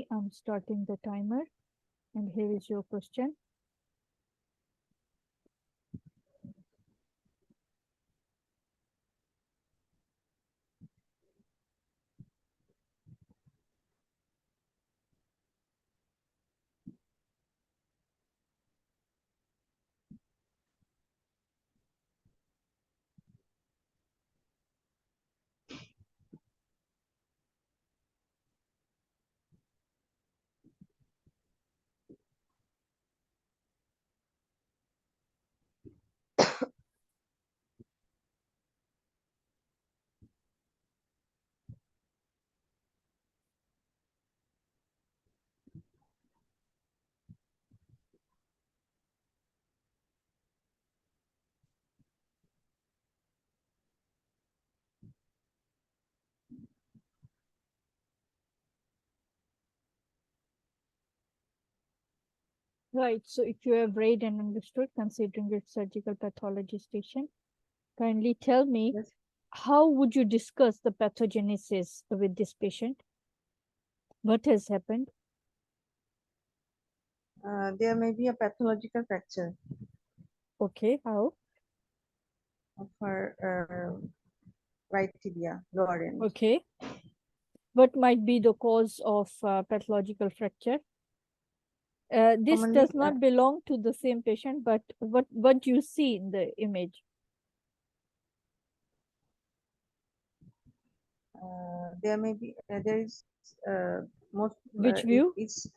I'm starting the timer, and here is your question. Right, so if you have read and understood, considering it surgical pathology station, kindly tell me, Yes. how would you discuss the pathogenesis with this patient? What has happened? There may be a pathological fracture Okay, how? of her right tibia, lower end. Okay. What might be the cause of pathological fracture? This Commonly, does not belong to the same patient, but what you see in the image? there may be there is most Which view? it's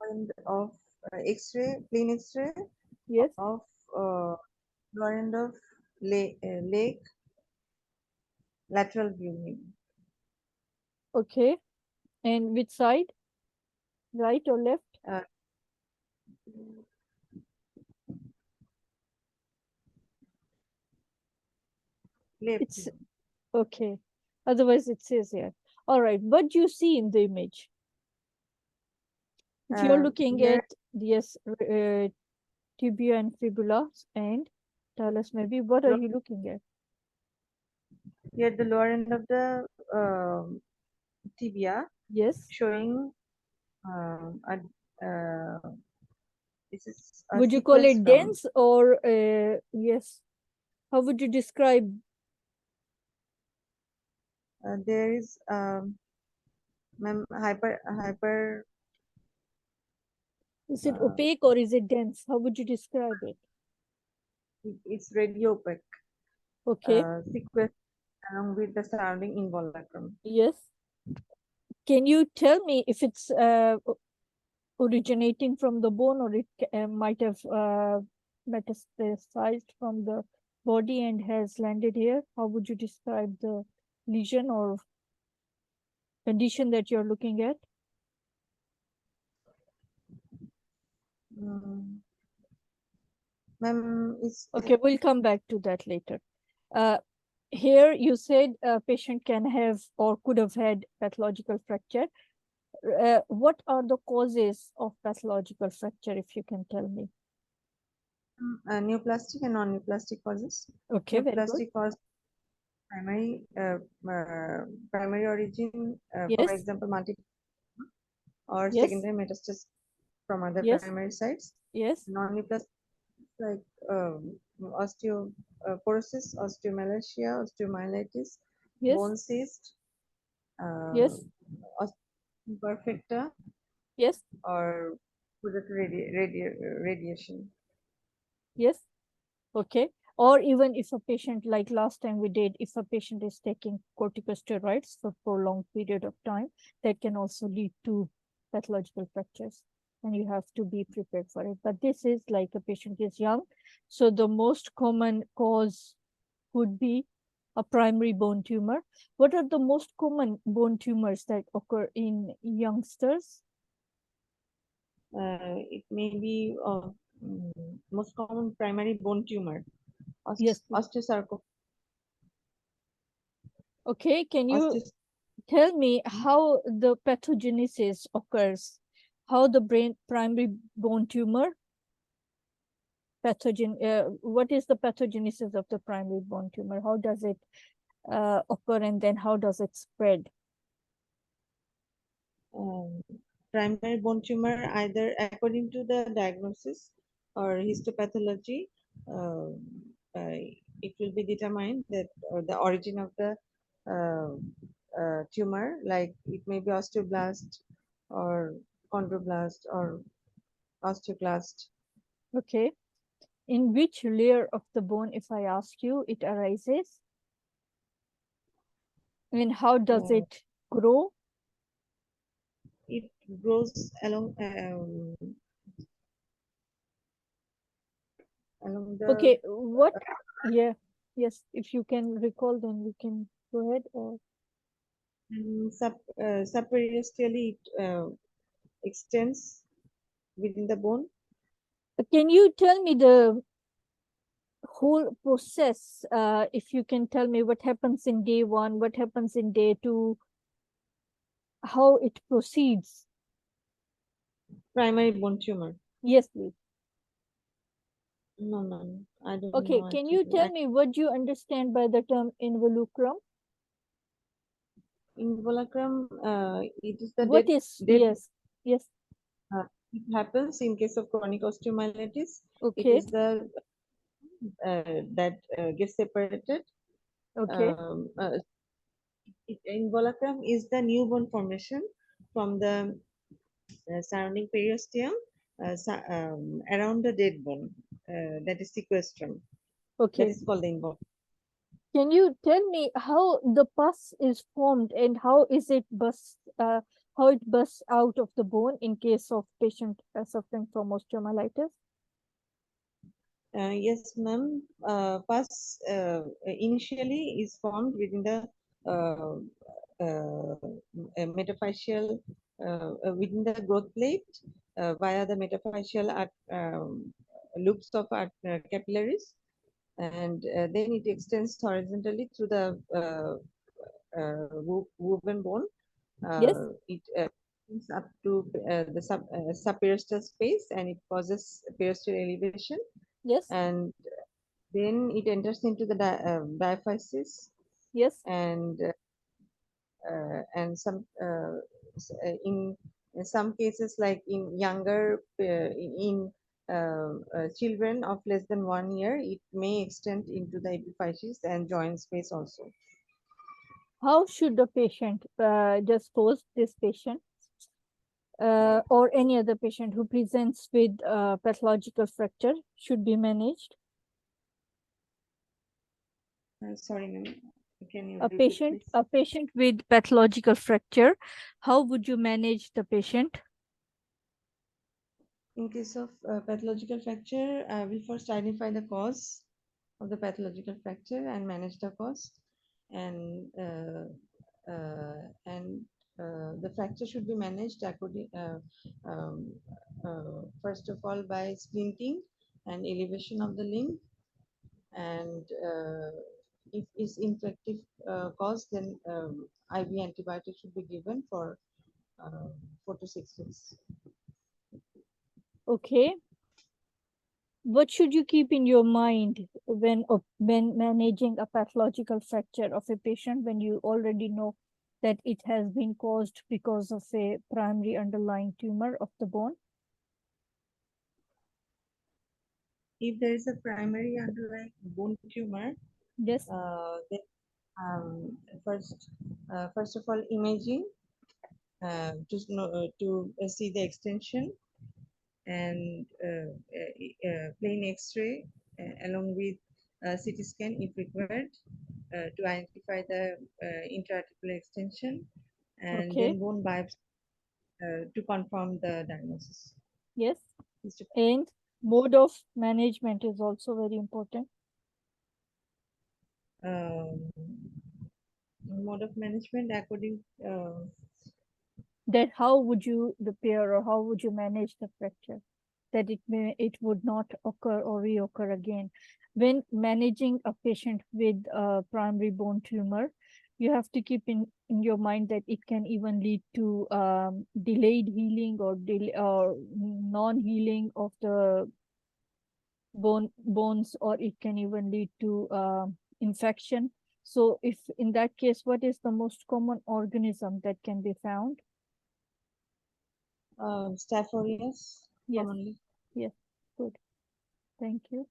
kind of X-ray, plain X-ray Yes. of lower end of leg, lateral view maybe. Okay. And which side? Right or left? Left. It's okay. Otherwise, it says here. All right. What do you see in the image? If you're looking here, at, yes, tibia and fibula and talus, maybe, what are you looking at? here the lower end of the tibia, Yes. showing this is a Would you call sequence it from dense or yes? How would you describe? there is hyper. Is it opaque or is it dense? How would you describe it? It's radio opaque. Okay. Sequence along with the surrounding involucrum. Yes. Can you tell me if it's originating from the bone, or it might have metastasized from the body and has landed here? How would you describe the lesion or condition that you're looking at? Ma'am, Okay, we'll come back to that later. Here you said a patient can have or could have had pathological fracture. What are the causes of pathological fracture, if you can tell me? neoplastic and non-neoplastic causes. Okay, very good. Neoplastic cause primary origin, Yes. for example, multiple or Yes. secondary metastasis from other Yes. primary sites. Yes. Non-neoplastic like osteoporosis, osteomalacia, osteomyelitis, Yes. bone cyst, Yes. imperfecta, Yes. or radiation. Yes. Okay. Or even if a patient, like last time we did, if a patient is taking corticosteroids for prolonged period of time, that can also lead to pathological fractures, and you have to be prepared for it. But this is like a patient is young, so the most common cause would be a primary bone tumor. What are the most common bone tumors that occur in youngsters? It may be most common primary bone tumor, Yes. osteosarcoma. Okay, can you tell me how the pathogenesis occurs? How the primary bone tumor what is the pathogenesis of the primary bone tumor? How does it occur, and then how does it spread? primary bone tumor, either according to the diagnosis or histopathology, uh, uh, it will be determined that the origin of the uh, tumor, like it may be osteoblast or chondroblast or osteoclast. Okay. In which layer of the bone, if I ask you, it arises? I mean, how does Uh, it grow? it grows along the Okay, what? Yeah, yes, if you can recall, then we can go ahead. Or subperiosteally, it extends within the bone. can you tell me the whole process? If you can tell me what happens in day one, what happens in day two, how it proceeds. Primary bone tumor. Yes, please. No, I don't Okay, know can you actually. tell me what you understand by the term involucrum? Involucrum, it is the What is, dead. yes, yes, It happens in case of chronic osteomyelitis. It okay, is the that gets separated. okay, Um, uh, Involucrum is the new bone formation from the surrounding periosteum around the dead bone. That is sequestrum. That okay. is called the involucrum. Can you tell me how the pus is formed and how it bursts out of the bone in case of patient suffering from osteomyelitis? Yes, ma'am. Pus initially is formed within the uh, metaphyseal within the growth plate via the metaphyseal loops of capillaries, and then it extends horizontally through the woven bone. Yes, It comes up to the subperiosteal space, and it causes periosteal elevation, yes, and then it enters into the diaphysis, yes. and in some cases, like in younger in children of less than 1 year, it may extend into the epiphysis and joint space also. How should the patient, just suppose this patient or any other patient who presents with pathological fracture should be managed? Sorry, ma'am. Can you A repeat, patient, please? a patient with pathological fracture, how would you manage the patient? In case of pathological fracture, I will first identify the cause of the pathological fracture and manage the cause. And the fracture should be managed um, first of all by splinting and elevation of the limb. And if it's infective cause, then IV antibiotics should be given for 4 to 6 weeks. Okay. What should you keep in your mind when managing a pathological fracture of a patient when you already know that it has been caused because of a primary underlying tumor of the bone? If there is a primary underlying bone tumor, Yes. then um, first, first of all, imaging to see the extension, and plain X-ray along with CT scan if required to identify the intraarticular extension, and Okay. then bone biopsy to confirm the diagnosis. Yes. And mode of management is also very important. Um, Mode of management according That how would you repair or how would you manage the fracture that it would not occur or reoccur again? When managing a patient with a primary bone tumor, you have to keep in your mind that it can even lead to delayed healing or non-healing of the bones, or it can even lead to infection. So if in that case, what is the most common organism that can be found? Staph aureus Yes. commonly. Yes, good. Thank you.